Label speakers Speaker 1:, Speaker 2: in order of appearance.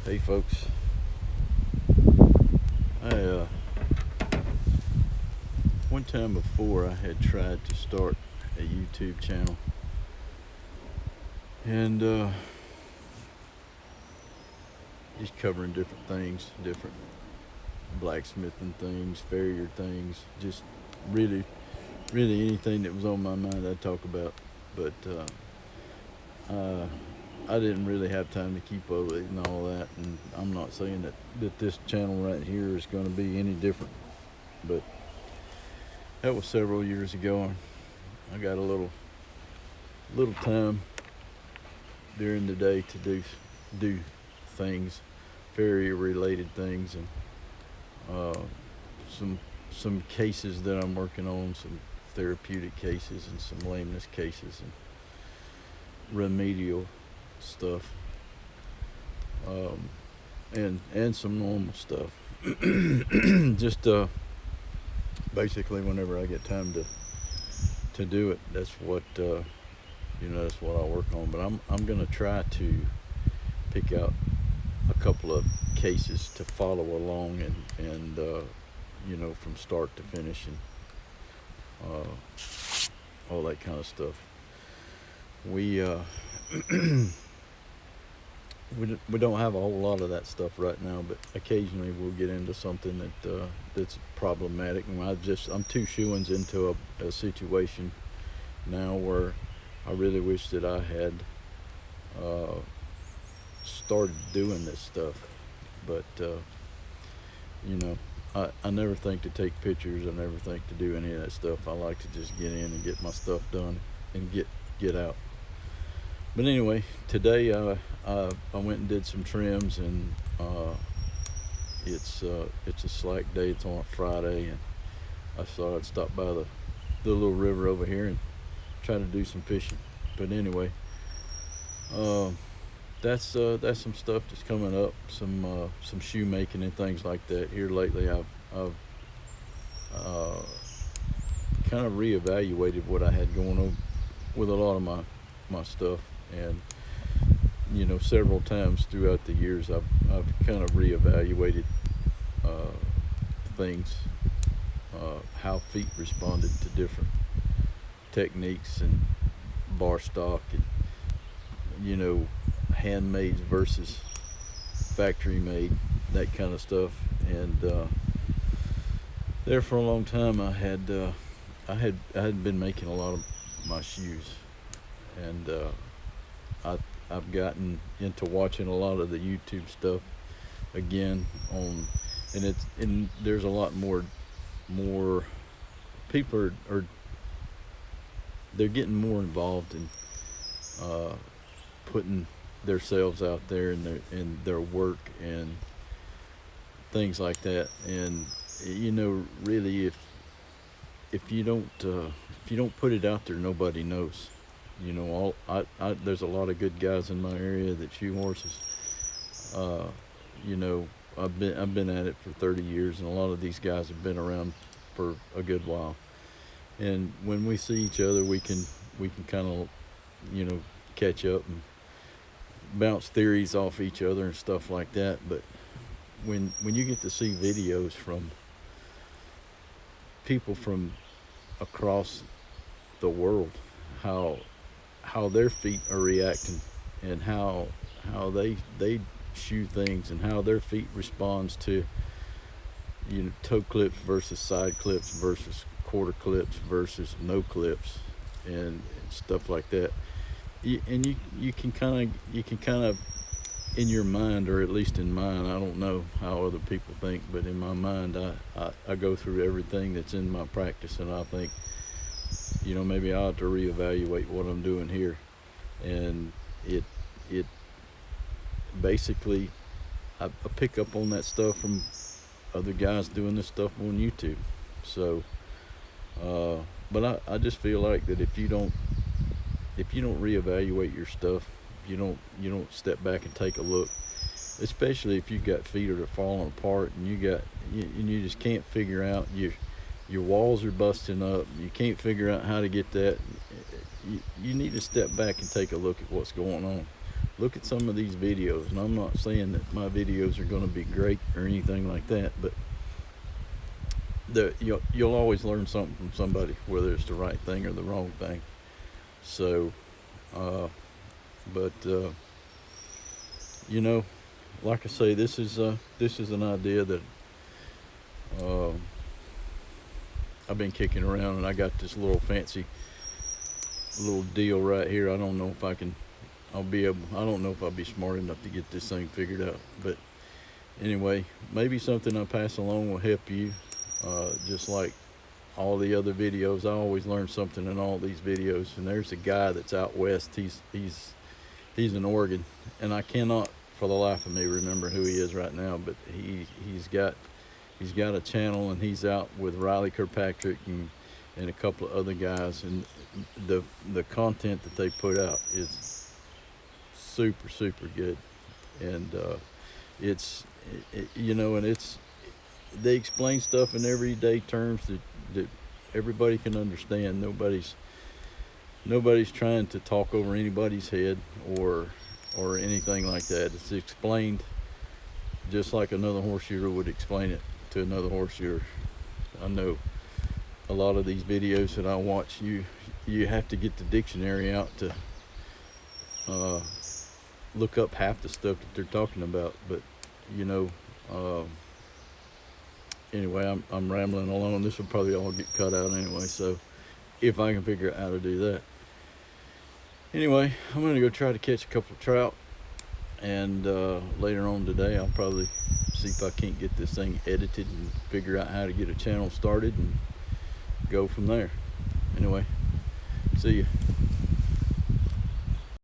Speaker 1: Hey folks, I one time before I had tried to start a YouTube channel, and just covering different things, different blacksmithing things, farrier things, just really, really anything that was on my mind I'd talk about. But I didn't really have time to keep up with it and all that, and I'm not saying that this channel right here is going to be any different, but that was several years ago, and I got a little time during the day to do things, farrier related things, and uh, some cases that I'm working on, some therapeutic cases and some lameness cases and remedial stuff, um, and some normal stuff. Just basically whenever I get time to do it, that's what that's what I work on. But I'm gonna try to pick out a couple of cases to follow along and from start to finish and all that kind of stuff. We we don't have a whole lot of that stuff right now, but occasionally we'll get into something that's problematic. And I'm two shoo-ins into a situation now where I really wish that I had started doing this stuff, but I never think to take pictures. I never think to do any of that stuff. I like to just get in and get my stuff done and get out. But anyway, today I went and did some trims, and it's a slack day. It's on a Friday, and I thought I'd stop by the little river over here and try to do some fishing. But anyway, that's some stuff that's coming up. Some shoemaking and things like that. Here lately, I've kind of reevaluated what I had going on with a lot of my stuff, and several times throughout the years I've kind of reevaluated things, how feet responded to different techniques and bar stock, and handmade versus factory made, that kind of stuff. And there for a long time I had been making a lot of my shoes, and I've gotten into watching a lot of the YouTube stuff again and there's a lot more people are they're getting more involved in putting themselves out there in their work and things like that. And really, if you don't put it out there, nobody knows. There's a lot of good guys in my area that shoe horses. I've been at it for 30 years, and a lot of these guys have been around for a good while. And when we see each other, we can kind of catch up and bounce theories off each other and stuff like that. But when you get to see videos from people from across the world, how their feet are reacting, and how they shoe things, and how their feet responds to toe clips versus side clips versus quarter clips versus no clips and stuff like that. You can kind of in your mind, or at least in mine, I don't know how other people think, but in my mind I go through everything that's in my practice, and I think maybe I ought to reevaluate what I'm doing here. And it basically, I pick up on that stuff from other guys doing this stuff on YouTube. So but I just feel like that if you don't reevaluate your stuff, you don't step back and take a look, especially if you've got feet that are falling apart, and you just can't figure out, your walls are busting up, you can't figure out how to get that. You need to step back and take a look at what's going on. look at some of these videos. And I'm not saying that my videos are going to be great or anything like that, but you'll always learn something from somebody, whether it's the right thing or the wrong thing. So you know, like I say, this is an idea that I've been kicking around, and I got this little fancy little deal right here. I don't know if I don't know if I'll be smart enough to get this thing figured out, but anyway, maybe something I pass along will help you. Just like all the other videos, I always learn something in all these videos. And there's a guy that's out west. He's in Oregon, and I cannot for the life of me remember who he is right now, but he's got a channel, and he's out with Riley Kirkpatrick and a couple of other guys, and the content that they put out is super good. And they explain stuff in everyday terms that everybody can understand. Nobody's trying to talk over anybody's head or anything like that. It's explained just like another horseshoer would explain it to another horseshoer. I know a lot of these videos that I watch, you have to get the dictionary out to look up half the stuff that they're talking about. But anyway, I'm rambling along. This will probably all get cut out anyway, so if I can figure out how to do that. Anyway, I'm going to go try to catch a couple of trout, and later on today I'll probably see if I can't get this thing edited and figure out how to get a channel started and go from there. Anyway, see ya.